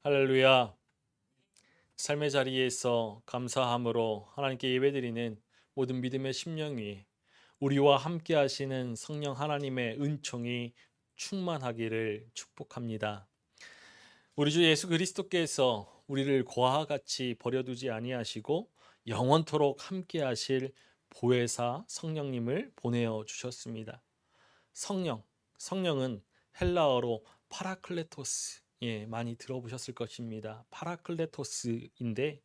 할렐루야. 삶의 자리에서 감사함으로 하나님께 예배드리는 모든 믿음의 심령 위에 우리와 함께 하시는 성령 하나님의 은총이 충만하기를 축복합니다. 우리 주 예수 그리스도께서 우리를 고아와 같이 버려두지 아니하시고 영원토록 함께 하실 보혜사 성령님을 보내어 주셨습니다. 성령은 헬라어로 파라클레토스, 많이 들어보셨을 것입니다. 파라클레토스인데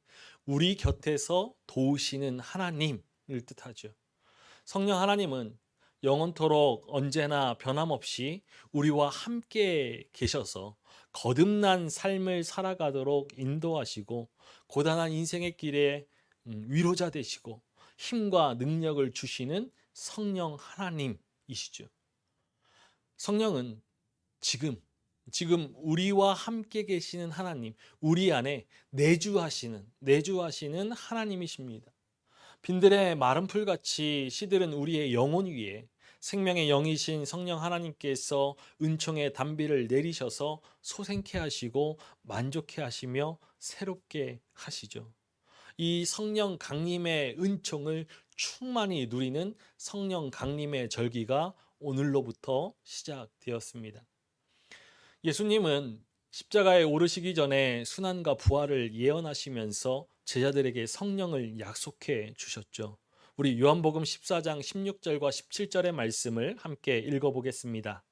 우리 곁에서 도우시는 하나님을 뜻하죠. 성령 하나님은 영원토록 언제나 변함없이 우리와 함께 계셔서 거듭난 삶을 살아가도록 인도하시고 고단한 인생의 길에 위로자 되시고 힘과 능력을 주시는 성령 하나님이시죠. 성령은 지금 우리와 함께 계시는 하나님, 우리 안에 내주하시는 하나님이십니다. 빈들의 마른 풀같이 시들은 우리의 영혼 위에 생명의 영이신 성령 하나님께서 은총의 단비를 내리셔서 소생케 하시고 만족케 하시며 새롭게 하시죠. 이 성령 강림의 은총을 충만히 누리는 성령 강림의 절기가 오늘로부터 시작되었습니다. 예수님은 십자가에 오르시기 전에 순환과 부활을 예언하시면서 제자들에게 성령을 약속해 주셨죠. 우리 요한복음 14장 16절과 17절의 말씀을 함께 읽어보겠습니다.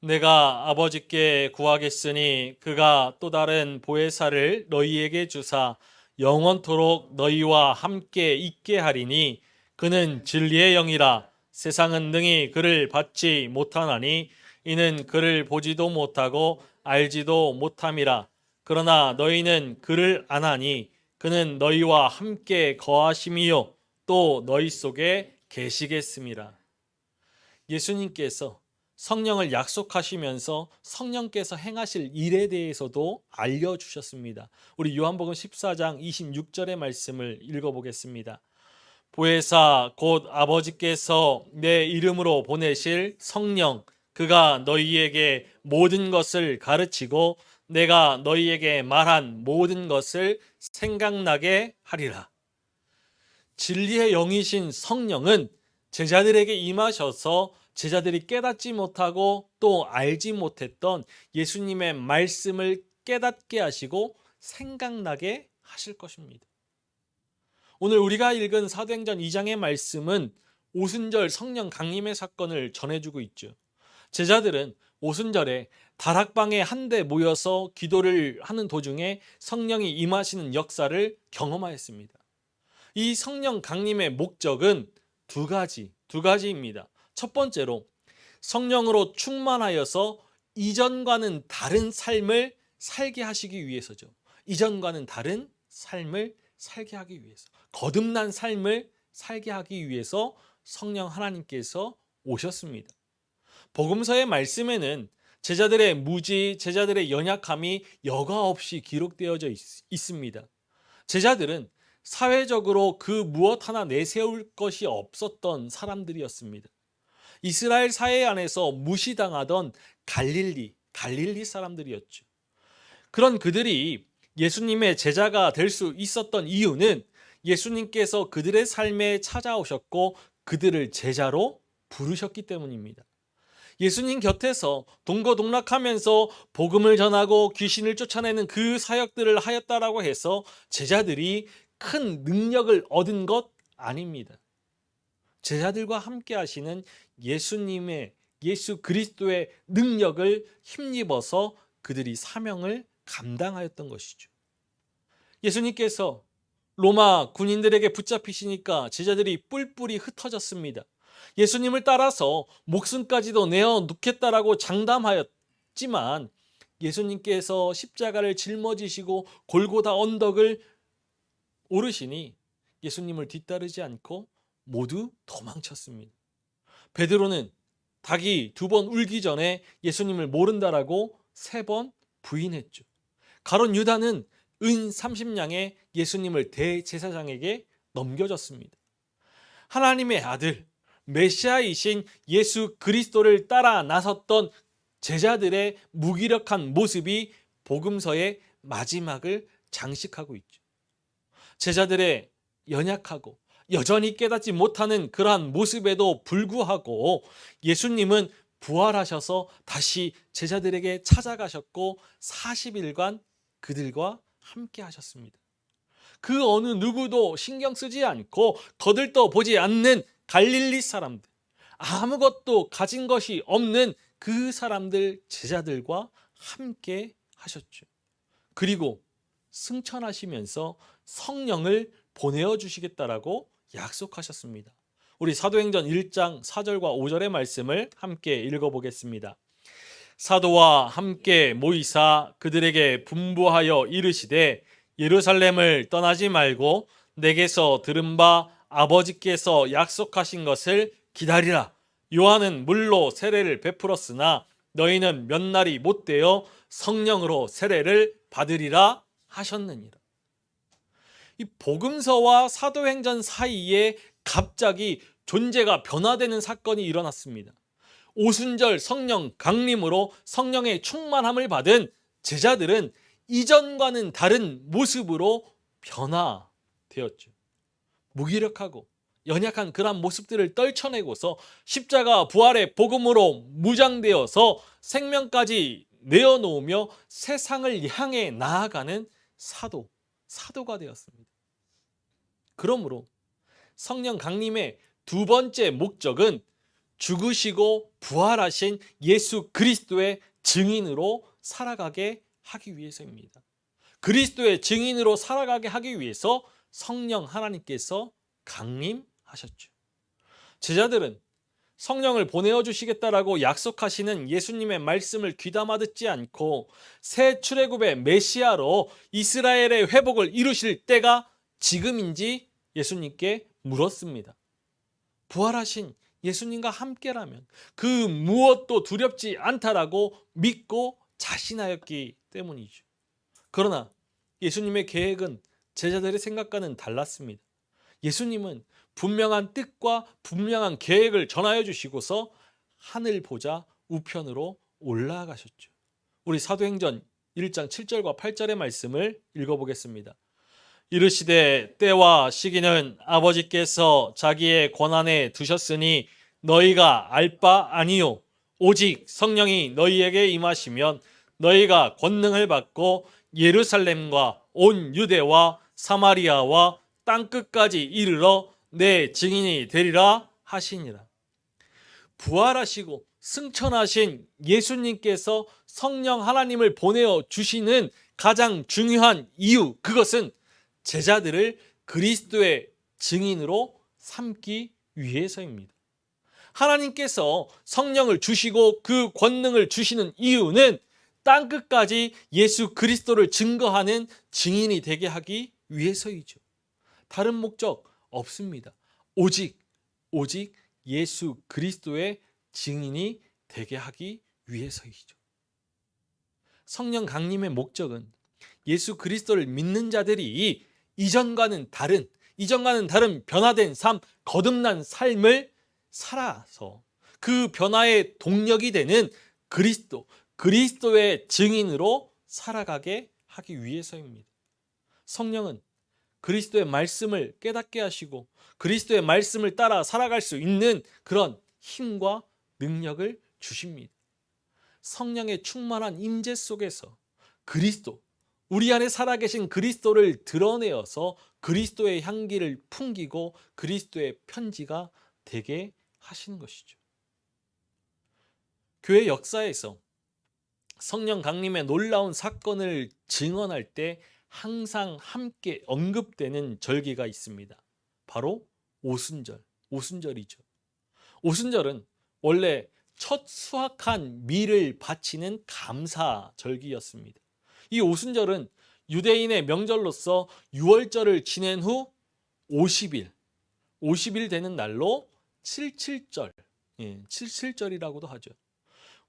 내가 아버지께 구하겠으니 그가 또 다른 보혜사를 너희에게 주사 영원토록 너희와 함께 있게 하리니 그는 진리의 영이라. 세상은 능히 그를 받지 못하나니 이는 그를 보지도 못하고 알지도 못함이라. 그러나 너희는 그를 아나니 그는 너희와 함께 거하심이요 또 너희 속에 계시겠음이라. 예수님께서 성령을 약속하시면서 성령께서 행하실 일에 대해서도 알려주셨습니다. 우리 요한복음 14장 26절의 말씀을 읽어보겠습니다. 보혜사 곧 아버지께서 내 이름으로 보내실 성령, 그가 너희에게 모든 것을 가르치고 내가 너희에게 말한 모든 것을 생각나게 하리라. 진리의 영이신 성령은 제자들에게 임하셔서 제자들이 깨닫지 못하고 또 알지 못했던 예수님의 말씀을 깨닫게 하시고 생각나게 하실 것입니다. 오늘 우리가 읽은 사도행전 2장의 말씀은 오순절 성령 강림의 사건을 전해주고 있죠. 제자들은 오순절에 다락방에 한데 모여서 기도를 하는 도중에 성령이 임하시는 역사를 경험하였습니다. 이 성령 강림의 목적은 두 가지입니다. 첫 번째로 성령으로 충만하여서 이전과는 다른 삶을 살게 하시기 위해서죠. 이전과는 다른 삶을 살게 하기 위해서, 거듭난 삶을 살게 하기 위해서 성령 하나님께서 오셨습니다. 복음서의 말씀에는 제자들의 무지, 제자들의 연약함이 여과 없이 기록되어져 있습니다. 제자들은 사회적으로 그 무엇 하나 내세울 것이 없었던 사람들이었습니다. 이스라엘 사회 안에서 무시당하던 갈릴리 사람들이었죠. 그런 그들이 예수님의 제자가 될 수 있었던 이유는 예수님께서 그들의 삶에 찾아오셨고 그들을 제자로 부르셨기 때문입니다. 예수님 곁에서 동거동락하면서 복음을 전하고 귀신을 쫓아내는 그 사역들을 하였다라고 해서 제자들이 큰 능력을 얻은 것 아닙니다. 제자들과 함께 하시는 예수 그리스도의 능력을 힘입어서 그들이 사명을 감당하였던 것이죠. 예수님께서 로마 군인들에게 붙잡히시니까 제자들이 뿔뿔이 흩어졌습니다. 예수님을 따라서 목숨까지도 내어 놓겠다라고 장담하였지만 예수님께서 십자가를 짊어지시고 골고다 언덕을 오르시니 예수님을 뒤따르지 않고 모두 도망쳤습니다. 베드로는 닭이 2번 울기 전에 예수님을 모른다라고 3번 부인했죠. 가룟 유다는 은 30냥에 예수님을 대제사장에게 넘겨줬습니다. 하나님의 아들 메시아이신 예수 그리스도를 따라 나섰던 제자들의 무기력한 모습이 복음서에 마지막을 장식하고 있죠. 제자들의 연약하고 여전히 깨닫지 못하는 그러한 모습에도 불구하고 예수님은 부활하셔서 다시 제자들에게 찾아가셨고 40일간 그들과 함께 하셨습니다. 그 어느 누구도 신경 쓰지 않고 거들떠 보지 않는 갈릴리 사람들, 아무것도 가진 것이 없는 그 사람들, 제자들과 함께 하셨죠. 그리고 승천하시면서 성령을 보내어 주시겠다라고 약속하셨습니다. 우리 사도행전 1장 4절과 5절의 말씀을 함께 읽어보겠습니다. 사도와 함께 모이사 그들에게 분부하여 이르시되 예루살렘을 떠나지 말고 내게서 들은 바 아버지께서 약속하신 것을 기다리라. 요한은 물로 세례를 베풀었으나 너희는 몇 날이 못되어 성령으로 세례를 받으리라 하셨느니라. 이 복음서와 사도행전 사이에 갑자기 존재가 변화되는 사건이 일어났습니다. 오순절 성령 강림으로 성령의 충만함을 받은 제자들은 이전과는 다른 모습으로 변화되었죠. 무기력하고 연약한 그런 모습들을 떨쳐내고서 십자가 부활의 복음으로 무장되어서 생명까지 내어놓으며 세상을 향해 나아가는 사도가 되었습니다. 그러므로 성령 강림의 두 번째 목적은 죽으시고 부활하신 예수 그리스도의 증인으로 살아가게 하기 위해서입니다. 그리스도의 증인으로 살아가게 하기 위해서 성령 하나님께서 강림하셨죠. 제자들은 성령을 보내어 주시겠다라고 약속하시는 예수님의 말씀을 귀담아 듣지 않고 새 출애굽의 메시아로 이스라엘의 회복을 이루실 때가 지금인지 예수님께 물었습니다. 부활하신 예수님과 함께라면 그 무엇도 두렵지 않다라고 믿고 자신하였기 때문이죠. 그러나 예수님의 계획은 제자들의 생각과는 달랐습니다. 예수님은 분명한 뜻과 분명한 계획을 전하여 주시고서 하늘 보좌 우편으로 올라가셨죠. 우리 사도행전 1장 7절과 8절의 말씀을 읽어보겠습니다. 이르시되 때와 시기는 아버지께서 자기의 권한에 두셨으니 너희가 알 바 아니요 오직 성령이 너희에게 임하시면 너희가 권능을 받고 예루살렘과 온 유대와 사마리아와 땅끝까지 이르러 내 증인이 되리라 하시니라. 부활하시고 승천하신 예수님께서 성령 하나님을 보내어 주시는 가장 중요한 이유, 그것은 제자들을 그리스도의 증인으로 삼기 위해서입니다. 하나님께서 성령을 주시고 그 권능을 주시는 이유는 땅끝까지 예수 그리스도를 증거하는 증인이 되게 하기 위해서이죠. 다른 목적 없습니다. 오직 예수 그리스도의 증인이 되게 하기 위해서이죠. 성령 강림의 목적은 예수 그리스도를 믿는 자들이 이전과는 다른 변화된 삶, 거듭난 삶을 살아서 그 변화의 동력이 되는 그리스도의 증인으로 살아가게 하기 위해서입니다. 성령은 그리스도의 말씀을 깨닫게 하시고 그리스도의 말씀을 따라 살아갈 수 있는 그런 힘과 능력을 주십니다. 성령의 충만한 임재 속에서 우리 안에 살아계신 그리스도를 드러내어서 그리스도의 향기를 풍기고 그리스도의 편지가 되게 하시는 것이죠. 교회 역사에서 성령 강림의 놀라운 사건을 증언할 때 항상 함께 언급되는 절기가 있습니다. 바로 오순절이죠. 오순절은 원래 첫 수확한 밀을 바치는 감사절기였습니다. 이 오순절은 유대인의 명절로서 유월절을 지낸 후 50일 되는 날로 77절, 77절이라고도 하죠.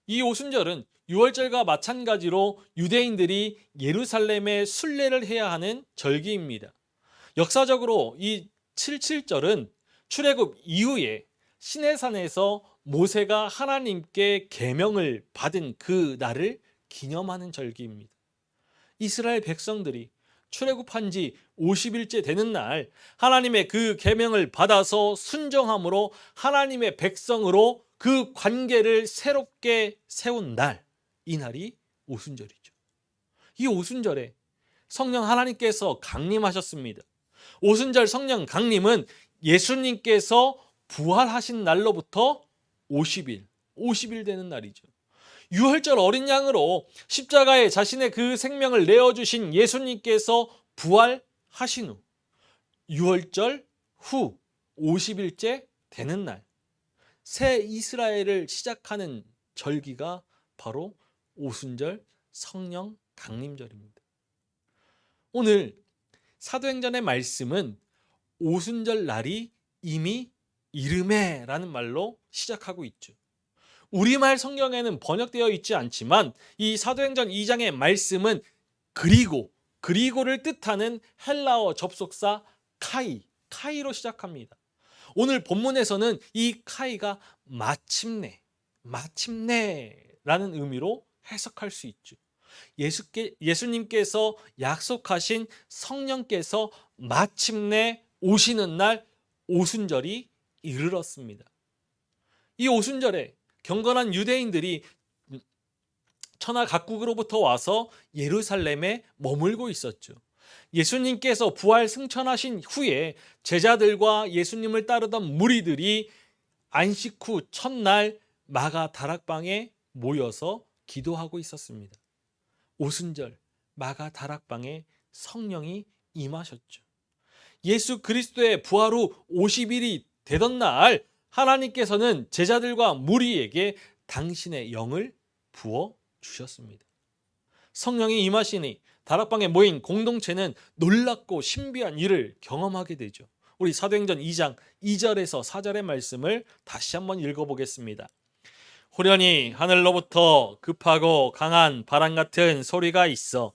이 오순절은 유월절과 마찬가지로 유대인들이 예루살렘에 순례를 해야 하는 절기입니다. 역사적으로 이 77절은 출애굽 이후에 시내산에서 모세가 하나님께 계명을 받은 그 날을 기념하는 절기입니다. 이스라엘 백성들이 출애굽한 지 50일째 되는 날 하나님의 그 계명을 받아서 순종함으로 하나님의 백성으로 그 관계를 새롭게 세운 날, 이 날이 오순절이죠. 이 오순절에 성령 하나님께서 강림하셨습니다. 오순절 성령 강림은 예수님께서 부활하신 날로부터 50일 되는 날이죠. 유월절 어린 양으로 십자가에 자신의 그 생명을 내어주신 예수님께서 부활하신 후 유월절 후 50일째 되는 날, 새 이스라엘을 시작하는 절기가 바로 오순절 성령 강림절입니다. 오늘 사도행전의 말씀은 오순절 날이 이미 이르매라는 말로 시작하고 있죠. 우리말 성경에는 번역되어 있지 않지만 이 사도행전 2장의 말씀은 그리고를 뜻하는 헬라어 접속사 카이로 시작합니다. 오늘 본문에서는 이 카이가 마침내라는 의미로 해석할 수 있죠. 예수님께서 약속하신 성령께서 마침내 오시는 날 오순절이 이르렀습니다. 이 오순절에 경건한 유대인들이 천하 각국으로부터 와서 예루살렘에 머물고 있었죠. 예수님께서 부활 승천하신 후에 제자들과 예수님을 따르던 무리들이 안식 후 첫날 마가 다락방에 모여서 기도하고 있었습니다. 오순절 마가 다락방에 성령이 임하셨죠. 예수 그리스도의 부활 후 50일이 되던 날 하나님께서는 제자들과 무리에게 당신의 영을 부어 주셨습니다. 성령이 임하시니 다락방에 모인 공동체는 놀랍고 신비한 일을 경험하게 되죠. 우리 사도행전 2장 2절에서 4절의 말씀을 다시 한번 읽어보겠습니다. 후련히 하늘로부터 급하고 강한 바람 같은 소리가 있어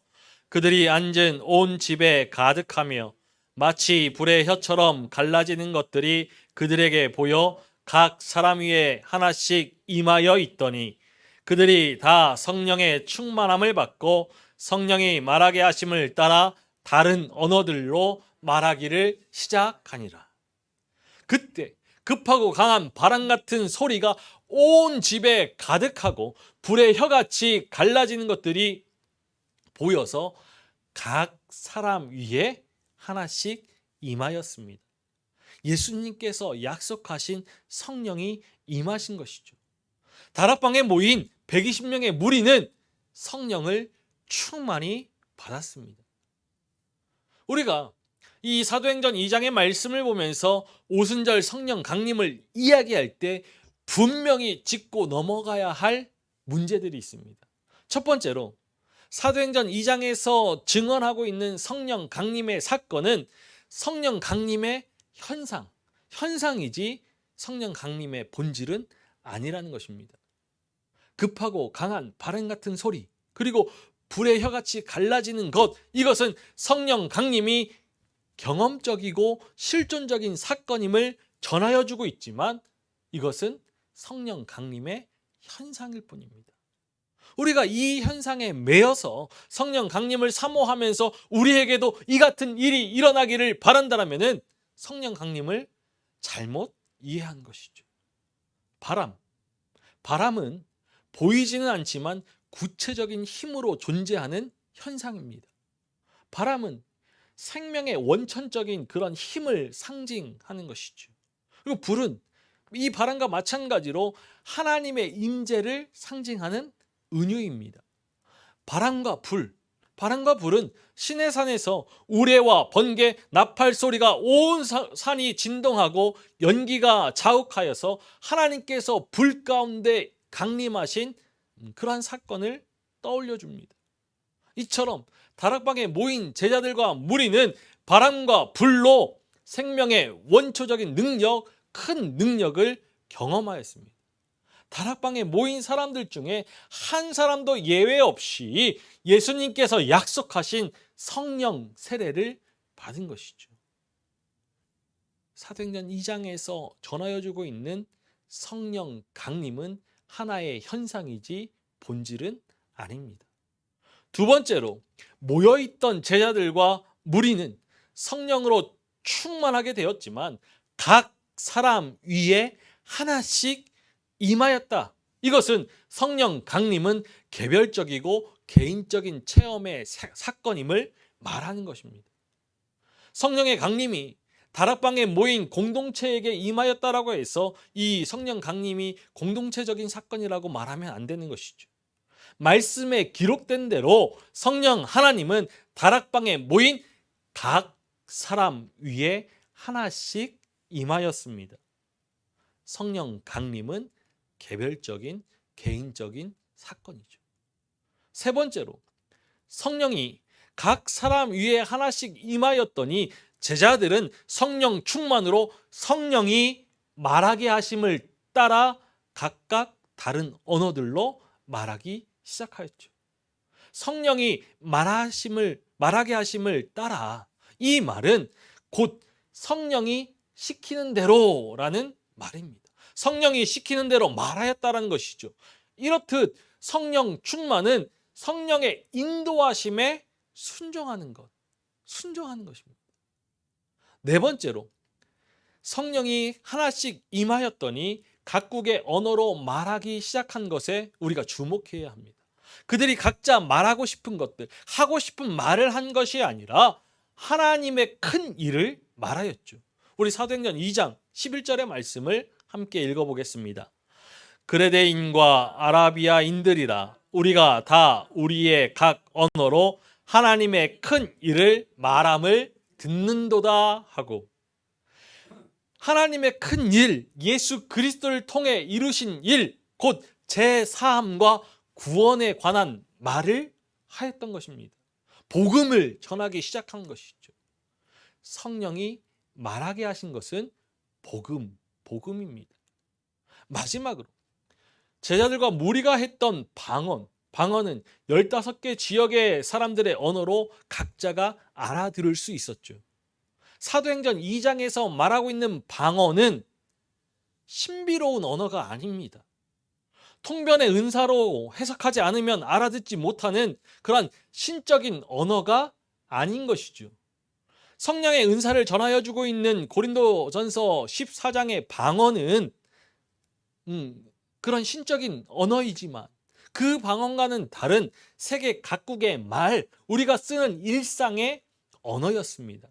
그들이 앉은 온 집에 가득하며 마치 불의 혀처럼 갈라지는 것들이 그들에게 보여 각 사람 위에 하나씩 임하여 있더니 그들이 다 성령의 충만함을 받고 성령이 말하게 하심을 따라 다른 언어들로 말하기를 시작하니라. 그때 급하고 강한 바람 같은 소리가 온 집에 가득하고 불의 혀같이 갈라지는 것들이 보여서 각 사람 위에 하나씩 임하였습니다. 예수님께서 약속하신 성령이 임하신 것이죠. 다락방에 모인 120명의 무리는 성령을 충만히 받았습니다. 우리가 이 사도행전 2장의 말씀을 보면서 오순절 성령 강림을 이야기할 때 분명히 짚고 넘어가야 할 문제들이 있습니다. 첫 번째로 사도행전 2장에서 증언하고 있는 성령 강림의 사건은 성령 강림의 현상이지 성령 강림의 본질은 아니라는 것입니다. 급하고 강한 바람 같은 소리, 그리고 불의 혀같이 갈라지는 것, 이것은 성령 강림이 경험적이고 실존적인 사건임을 전하여 주고 있지만 이것은 성령 강림의 현상일 뿐입니다. 우리가 이 현상에 매여서 성령 강림을 사모하면서 우리에게도 이 같은 일이 일어나기를 바란다라면은 성령 강림을 잘못 이해한 것이죠. 바람은 보이지는 않지만 구체적인 힘으로 존재하는 현상입니다. 바람은 생명의 원천적인 그런 힘을 상징하는 것이죠. 그리고 불은 이 바람과 마찬가지로 하나님의 임재를 상징하는 은유입니다. 바람과 불은 시내산에서 우레와 번개, 나팔 소리가 온 산이 진동하고 연기가 자욱하여서 하나님께서 불 가운데 강림하신 그러한 사건을 떠올려 줍니다. 이처럼 다락방에 모인 제자들과 무리는 바람과 불로 생명의 원초적인 능력, 큰 능력을 경험하였습니다. 다락방에 모인 사람들 중에 한 사람도 예외 없이 예수님께서 약속하신 성령 세례를 받은 것이죠. 사도행전 2장에서 전하여주고 있는 성령 강림은 하나의 현상이지 본질은 아닙니다. 두 번째로 모여있던 제자들과 무리는 성령으로 충만하게 되었지만 각 사람 위에 하나씩 임하였다. 이것은 성령 강림은 개별적이고 개인적인 체험의 사건임을 말하는 것입니다. 성령의 강림이 다락방에 모인 공동체에게 임하였다라고 해서 이 성령 강림이 공동체적인 사건이라고 말하면 안 되는 것이죠. 말씀에 기록된 대로 성령 하나님은 다락방에 모인 각 사람 위에 하나씩 임하였습니다. 성령 강림은 개별적인 개인적인 사건이죠. 세 번째로 성령이 각 사람 위에 하나씩 임하였더니 제자들은 성령 충만으로 성령이 말하게 하심을 따라 각각 다른 언어들로 말하기 시작하였죠. 성령이 말하게 하심을 따라, 이 말은 곧 성령이 시키는 대로라는 말입니다. 성령이 시키는 대로 말하였다라는 것이죠. 이렇듯 성령 충만은 성령의 인도하심에 순종하는 것입니다. 네 번째로 성령이 하나씩 임하였더니 각국의 언어로 말하기 시작한 것에 우리가 주목해야 합니다. 그들이 각자 말하고 싶은 것들, 하고 싶은 말을 한 것이 아니라 하나님의 큰 일을 말하였죠. 우리 사도행전 2장 11절의 말씀을 함께 읽어보겠습니다. 그레데인과 아라비아인들이라 우리가 다 우리의 각 언어로 하나님의 큰 일을 말함을 듣는도다 하고, 하나님의 큰 일, 예수 그리스도를 통해 이루신 일, 곧 제사함과 구원에 관한 말을 하였던 것입니다. 복음을 전하기 시작한 것이죠. 성령이 말하게 하신 것은 복음입니다. 마지막으로 제자들과 무리가 했던 방언은 15개 지역의 사람들의 언어로 각자가 알아들을 수 있었죠. 사도행전 2장에서 말하고 있는 방언은 신비로운 언어가 아닙니다. 통변의 은사로 해석하지 않으면 알아듣지 못하는 그런 신적인 언어가 아닌 것이죠. 성령의 은사를 전하여 주고 있는 고린도전서 14장의 방언은 그런 신적인 언어이지만 그 방언과는 다른 세계 각국의 말, 우리가 쓰는 일상의 언어였습니다.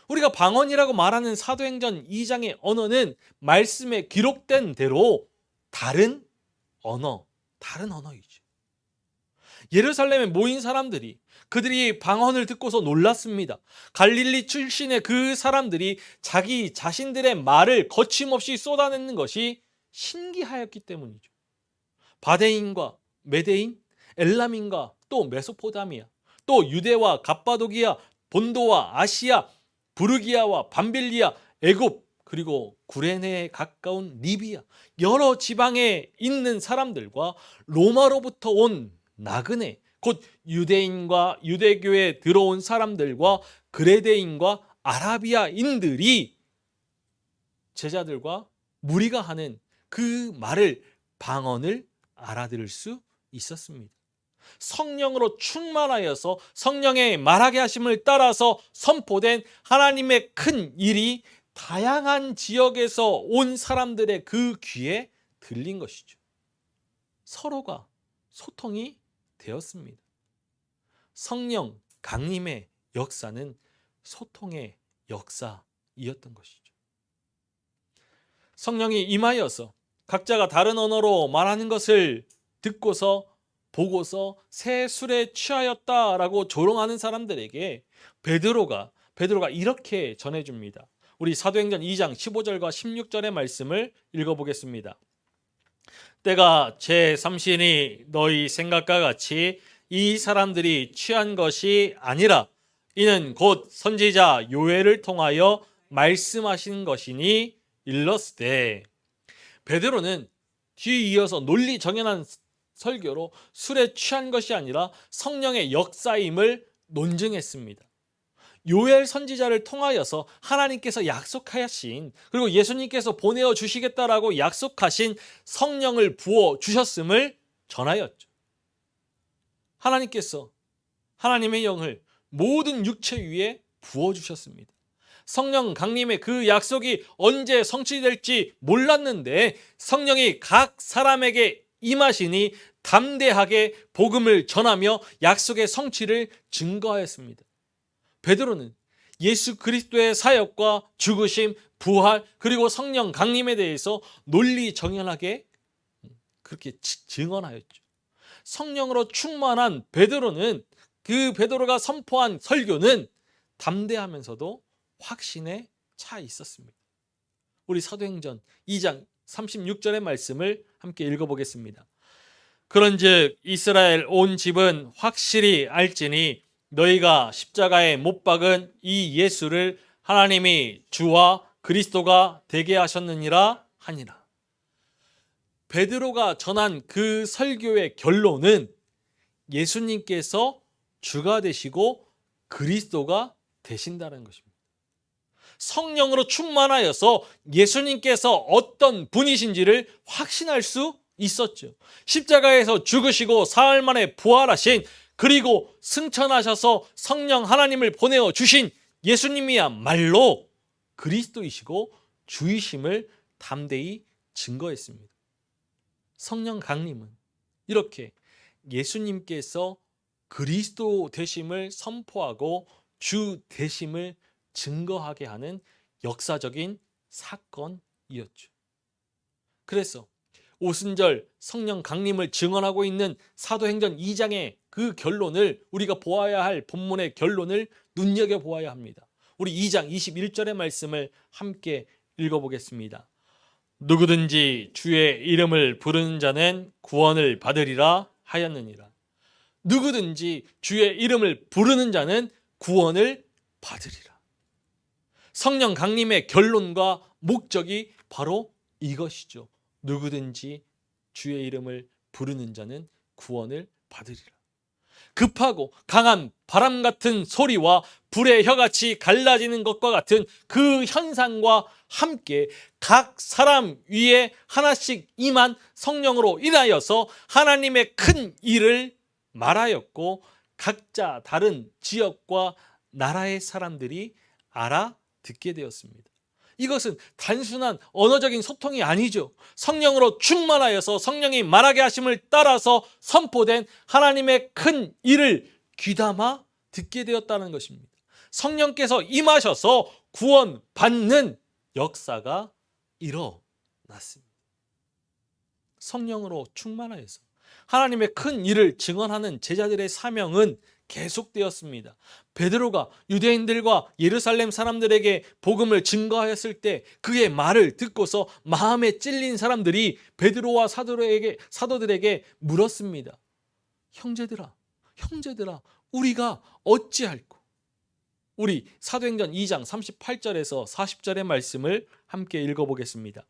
우리가 방언이라고 말하는 사도행전 2장의 언어는 말씀에 기록된 대로 다른 언어이죠. 예루살렘에 모인 사람들이, 그들이 방언을 듣고서 놀랐습니다. 갈릴리 출신의 그 사람들이 자기 자신들의 말을 거침없이 쏟아내는 것이 신기하였기 때문이죠. 바데인과 메데인, 엘람인과 또 메소포타미아, 또 유대와 갑바도기아, 본도와 아시아, 부르기아와 밤빌리아, 애굽, 그리고 구레네에 가까운 리비아, 여러 지방에 있는 사람들과 로마로부터 온 나그네, 곧 유대인과 유대교에 들어온 사람들과 그레데인과 아라비아인들이 제자들과 무리가 하는 그 말을, 방언을 알아들을 수 있었습니다. 성령으로 충만하여서 성령의 말하게 하심을 따라서 선포된 하나님의 큰 일이 다양한 지역에서 온 사람들의 그 귀에 들린 것이죠. 서로가 소통이 되었습니다. 성령 강림의 역사는 소통의 역사이었던 것이죠. 성령이 임하여서 각자가 다른 언어로 말하는 것을 듣고서 보고서 새 술에 취하였다라고 조롱하는 사람들에게 베드로가 이렇게 전해줍니다. 우리 사도행전 2장 15절과 16절의 말씀을 읽어보겠습니다. 때가 제3시니 너희 생각과 같이 이 사람들이 취한 것이 아니라 이는 곧 선지자 요엘을 통하여 말씀하신 것이니 일렀으되. 베드로는 뒤이어서 논리 정연한 설교로 술에 취한 것이 아니라 성령의 역사임을 논증했습니다. 요엘 선지자를 통하여서 하나님께서 약속하신, 그리고 예수님께서 보내어 주시겠다라고 약속하신 성령을 부어 주셨음을 전하였죠. 하나님께서 하나님의 영을 모든 육체 위에 부어주셨습니다. 성령 강림의 그 약속이 언제 성취될지 몰랐는데 성령이 각 사람에게 임하시니 담대하게 복음을 전하며 약속의 성취를 증거하였습니다. 베드로는 예수 그리스도의 사역과 죽으심, 부활, 그리고 성령 강림에 대해서 논리정연하게 그렇게 증언하였죠. 성령으로 충만한 베드로는 그 베드로가 선포한 설교는 담대하면서도 확신에 차 있었습니다. 우리 사도행전 2장 36절의 말씀을 함께 읽어보겠습니다. 그런즉 이스라엘 온 집은 확실히 알지니 너희가 십자가에 못 박은 이 예수를 하나님이 주와 그리스도가 되게 하셨느니라 하니라. 베드로가 전한 그 설교의 결론은 예수님께서 주가 되시고 그리스도가 되신다는 것입니다. 성령으로 충만하여서 예수님께서 어떤 분이신지를 확신할 수 있었죠. 십자가에서 죽으시고 사흘 만에 부활하신, 그리고 승천하셔서 성령 하나님을 보내어 주신 예수님이야말로 그리스도이시고 주이심을 담대히 증거했습니다. 성령 강림은 이렇게 예수님께서 그리스도 되심을 선포하고 주 되심을 증거하게 하는 역사적인 사건이었죠. 그래서 오순절 성령 강림을 증언하고 있는 사도행전 2장의 그 결론을, 우리가 보아야 할 본문의 결론을 눈여겨보아야 합니다. 우리 2장 21절의 말씀을 함께 읽어보겠습니다. 누구든지 주의 이름을 부르는 자는 구원을 받으리라 하였느니라. 누구든지 주의 이름을 부르는 자는 구원을 받으리라. 성령 강림의 결론과 목적이 바로 이것이죠. 누구든지 주의 이름을 부르는 자는 구원을 받으리라. 급하고 강한 바람 같은 소리와 불의 혀같이 갈라지는 것과 같은 그 현상과 함께 각 사람 위에 하나씩 임한 성령으로 인하여서 하나님의 큰 일을 말하였고, 각자 다른 지역과 나라의 사람들이 알아듣게 되었습니다. 이것은 단순한 언어적인 소통이 아니죠. 성령으로 충만하여서 성령이 말하게 하심을 따라서 선포된 하나님의 큰 일을 귀담아 듣게 되었다는 것입니다. 성령께서 임하셔서 구원받는 역사가 일어났습니다. 성령으로 충만하여서 하나님의 큰 일을 증언하는 제자들의 사명은 계속되었습니다. 베드로가 유대인들과 예루살렘 사람들에게 복음을 증거하였을 때 그의 말을 듣고서 마음에 찔린 사람들이 베드로와 사도들에게 물었습니다. 형제들아, 우리가 어찌할꼬? 우리 사도행전 2장 38절에서 40절의 말씀을 함께 읽어보겠습니다.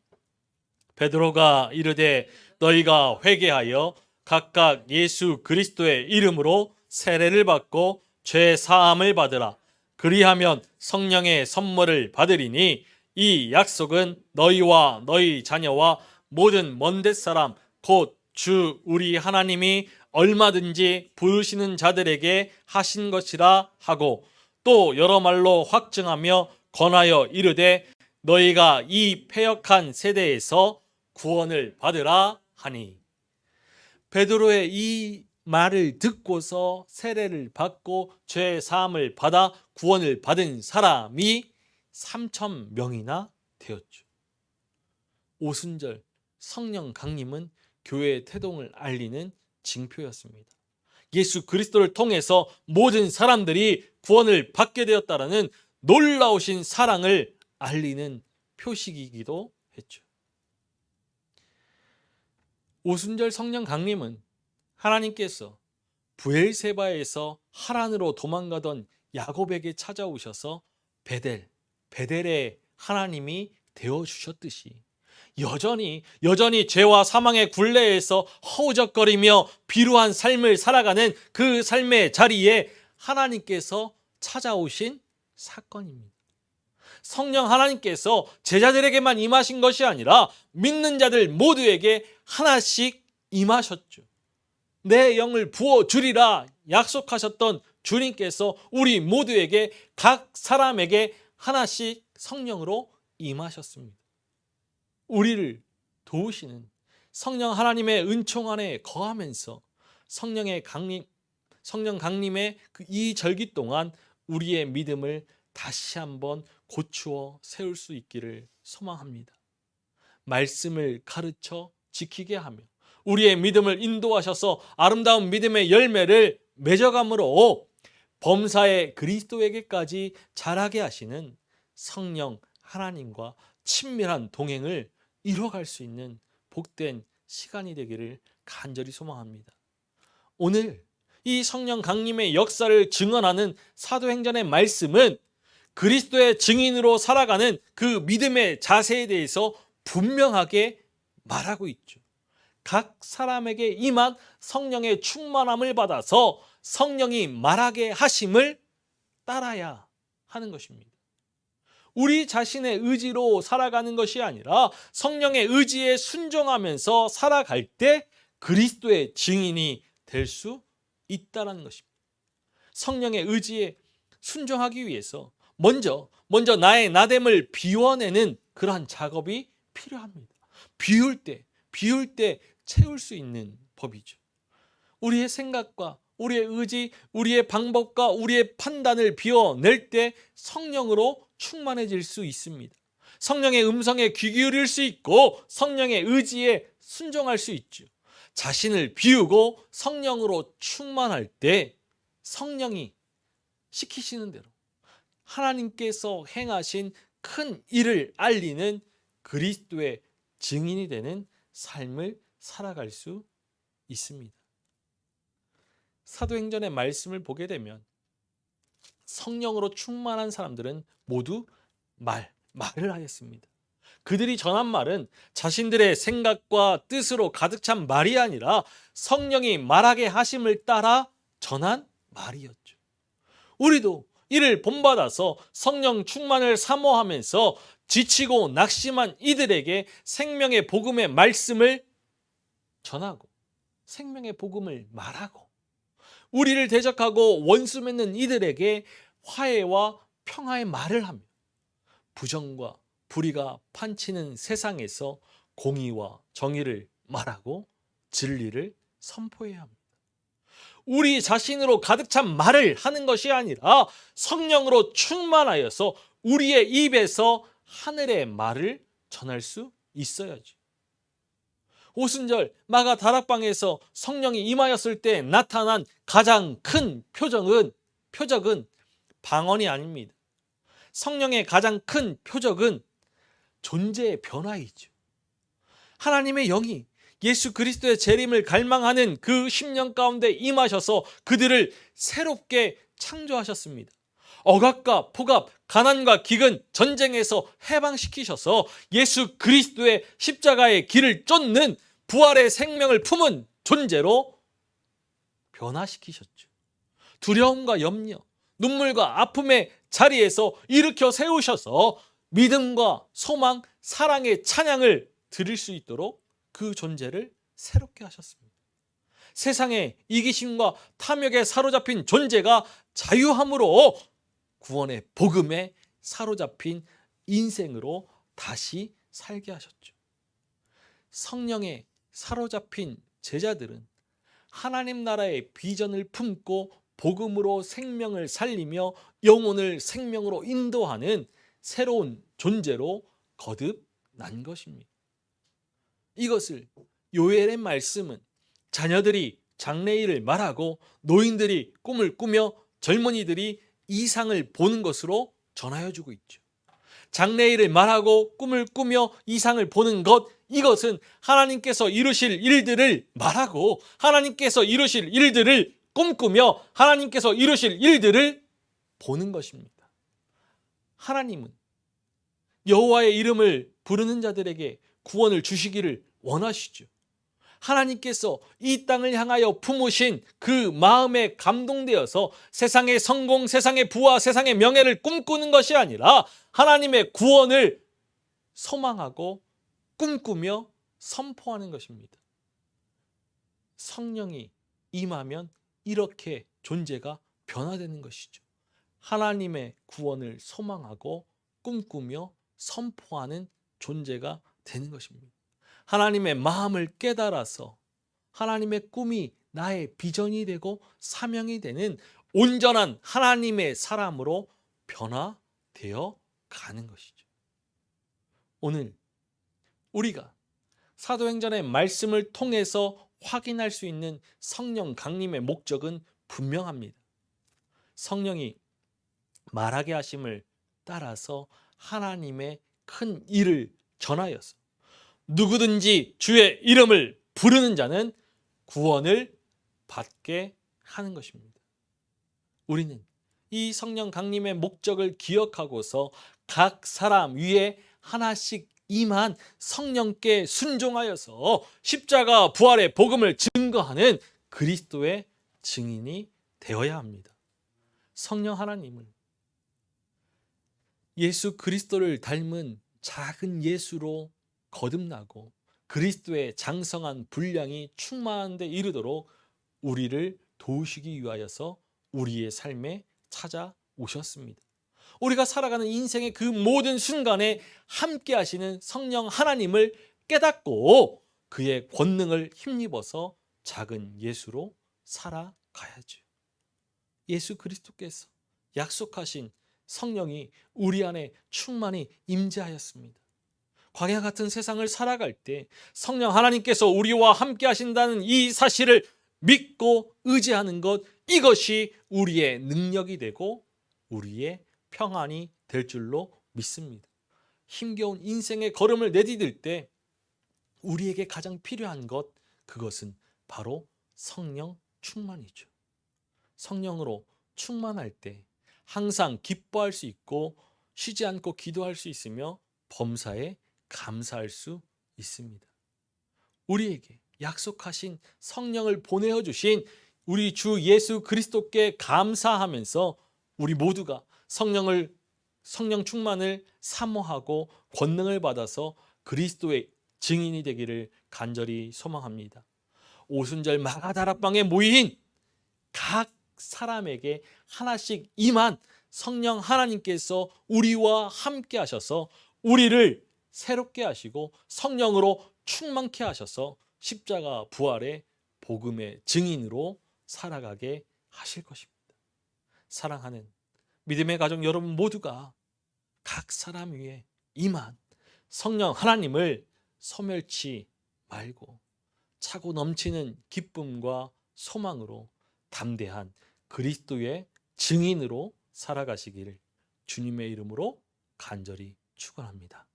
베드로가 이르되 너희가 회개하여 각각 예수 그리스도의 이름으로 세례를 받고 죄 사함을 받으라. 그리하면 성령의 선물을 받으리니 이 약속은 너희와 너희 자녀와 모든 먼 데 사람 곧 주 우리 하나님이 얼마든지 부르시는 자들에게 하신 것이라 하고, 또 여러 말로 확증하며 권하여 이르되 너희가 이 패역한 세대에서 구원을 받으라 하니. 베드로의 이 말을 듣고서 세례를 받고 죄 사함을 받아 구원을 받은 사람이 3,000명이나 되었죠. 오순절 성령 강림은 교회의 태동을 알리는 징표였습니다. 예수 그리스도를 통해서 모든 사람들이 구원을 받게 되었다라는 놀라우신 사랑을 알리는 표식이기도 했죠. 오순절 성령 강림은 하나님께서 브엘세바에서 하란으로 도망가던 야곱에게 찾아오셔서 베델의 하나님이 되어주셨듯이 여전히 죄와 사망의 굴레에서 허우적거리며 비루한 삶을 살아가는 그 삶의 자리에 하나님께서 찾아오신 사건입니다. 성령 하나님께서 제자들에게만 임하신 것이 아니라 믿는 자들 모두에게 하나씩 임하셨죠. 내 영을 부어주리라 약속하셨던 주님께서 우리 모두에게, 각 사람에게 하나씩 성령으로 임하셨습니다. 우리를 도우시는 성령 하나님의 은총 안에 거하면서 성령 강림의 이 절기 동안 우리의 믿음을 다시 한번 고추어 세울 수 있기를 소망합니다. 말씀을 가르쳐 지키게 하며 우리의 믿음을 인도하셔서 아름다운 믿음의 열매를 맺어감으로 범사의 그리스도에게까지 자라게 하시는 성령 하나님과 친밀한 동행을 이뤄갈 수 있는 복된 시간이 되기를 간절히 소망합니다. 오늘 이 성령 강림의 역사를 증언하는 사도행전의 말씀은 그리스도의 증인으로 살아가는 그 믿음의 자세에 대해서 분명하게 말하고 있죠. 각 사람에게 임한 성령의 충만함을 받아서 성령이 말하게 하심을 따라야 하는 것입니다. 우리 자신의 의지로 살아가는 것이 아니라 성령의 의지에 순종하면서 살아갈 때 그리스도의 증인이 될 수 있다는 것입니다. 성령의 의지에 순종하기 위해서 먼저 나의 나됨을 비워내는 그러한 작업이 필요합니다. 비울 때 채울 수 있는 법이죠. 우리의 생각과 우리의 의지, 우리의 방법과 우리의 판단을 비워낼 때 성령으로 충만해질 수 있습니다. 성령의 음성에 귀 기울일 수 있고 성령의 의지에 순종할 수 있죠. 자신을 비우고 성령으로 충만할 때 성령이 시키시는 대로 하나님께서 행하신 큰 일을 알리는 그리스도의 증인이 되는 삶을 살아갈 수 있습니다. 사도행전의 말씀을 보게 되면 성령으로 충만한 사람들은 모두 말을 하였습니다. 그들이 전한 말은 자신들의 생각과 뜻으로 가득 찬 말이 아니라 성령이 말하게 하심을 따라 전한 말이었죠. 우리도 이를 본받아서 성령 충만을 사모하면서 지치고 낙심한 이들에게 생명의 복음의 말씀을 전하고 생명의 복음을 말하고 우리를 대적하고 원수 맺는 이들에게 화해와 평화의 말을 하며 부정과 불의가 판치는 세상에서 공의와 정의를 말하고 진리를 선포해야 합니다. 우리 자신으로 가득 찬 말을 하는 것이 아니라 성령으로 충만하여서 우리의 입에서 하늘의 말을 전할 수 있어야지. 오순절 마가 다락방에서 성령이 임하였을 때 나타난 가장 큰 표적은 방언이 아닙니다. 성령의 가장 큰 표적은 존재의 변화이죠. 하나님의 영이 예수 그리스도의 재림을 갈망하는 그 10년 가운데 임하셔서 그들을 새롭게 창조하셨습니다. 억압과 폭압, 가난과 기근, 전쟁에서 해방시키셔서 예수 그리스도의 십자가의 길을 쫓는 부활의 생명을 품은 존재로 변화시키셨죠. 두려움과 염려, 눈물과 아픔의 자리에서 일으켜 세우셔서 믿음과 소망, 사랑의 찬양을 드릴 수 있도록 그 존재를 새롭게 하셨습니다. 세상의 이기심과 탐욕에 사로잡힌 존재가 자유함으로 구원의 복음에 사로잡힌 인생으로 다시 살게 하셨죠. 성령에 사로잡힌 제자들은 하나님 나라의 비전을 품고 복음으로 생명을 살리며 영혼을 생명으로 인도하는 새로운 존재로 거듭난 것입니다. 이것을 요엘의 말씀은 자녀들이 장래일을 말하고 노인들이 꿈을 꾸며 젊은이들이 이상을 보는 것으로 전하여 주고 있죠. 장래일을 말하고 꿈을 꾸며 이상을 보는 것, 이것은 하나님께서 이루실 일들을 말하고 하나님께서 이루실 일들을 꿈꾸며 하나님께서 이루실 일들을 보는 것입니다. 하나님은 여호와의 이름을 부르는 자들에게 구원을 주시기를 원하시죠. 하나님께서 이 땅을 향하여 품으신 그 마음에 감동되어서 세상의 성공, 세상의 부와 세상의 명예를 꿈꾸는 것이 아니라 하나님의 구원을 소망하고 꿈꾸며 선포하는 것입니다. 성령이 임하면 이렇게 존재가 변화되는 것이죠. 하나님의 구원을 소망하고 꿈꾸며 선포하는 존재가 되는 것입니다. 하나님의 마음을 깨달아서 하나님의 꿈이 나의 비전이 되고 사명이 되는 온전한 하나님의 사람으로 변화되어 가는 것이죠. 오늘 우리가 사도행전의 말씀을 통해서 확인할 수 있는 성령 강림의 목적은 분명합니다. 성령이 말하게 하심을 따라서 하나님의 큰 일을 전하여서 누구든지 주의 이름을 부르는 자는 구원을 받게 하는 것입니다. 우리는 이 성령 강림의 목적을 기억하고서 각 사람 위에 하나씩 임한 성령께 순종하여서 십자가 부활의 복음을 증거하는 그리스도의 증인이 되어야 합니다. 성령 하나님은 예수 그리스도를 닮은 작은 예수로 거듭나고 그리스도의 장성한 분량이 충만한 데 이르도록 우리를 도우시기 위하여서 우리의 삶에 찾아오셨습니다. 우리가 살아가는 인생의 그 모든 순간에 함께 하시는 성령 하나님을 깨닫고 그의 권능을 힘입어서 작은 예수로 살아가야죠. 예수 그리스도께서 약속하신 성령이 우리 안에 충만히 임재하였습니다. 광야 같은 세상을 살아갈 때 성령 하나님께서 우리와 함께 하신다는 이 사실을 믿고 의지하는 것, 이것이 우리의 능력이 되고 우리의 평안이 될 줄로 믿습니다. 힘겨운 인생의 걸음을 내디딜 때 우리에게 가장 필요한 것, 그것은 바로 성령 충만이죠. 성령으로 충만할 때 항상 기뻐할 수 있고 쉬지 않고 기도할 수 있으며 범사에 감사할 수 있습니다. 우리에게 약속하신 성령을 보내어 주신 우리 주 예수 그리스도께 감사하면서 우리 모두가 성령 충만을 사모하고 권능을 받아서 그리스도의 증인이 되기를 간절히 소망합니다. 오순절 마가다락방에 모인 각 사람에게 하나씩 임한 성령 하나님께서 우리와 함께 하셔서 우리를 새롭게 하시고 성령으로 충만케 하셔서 십자가 부활의 복음의 증인으로 살아가게 하실 것입니다. 사랑하는 믿음의 가족 여러분 모두가 각 사람 위에 임한 성령 하나님을 소멸치 말고 차고 넘치는 기쁨과 소망으로 담대한 그리스도의 증인으로 살아가시기를 주님의 이름으로 간절히 축원합니다.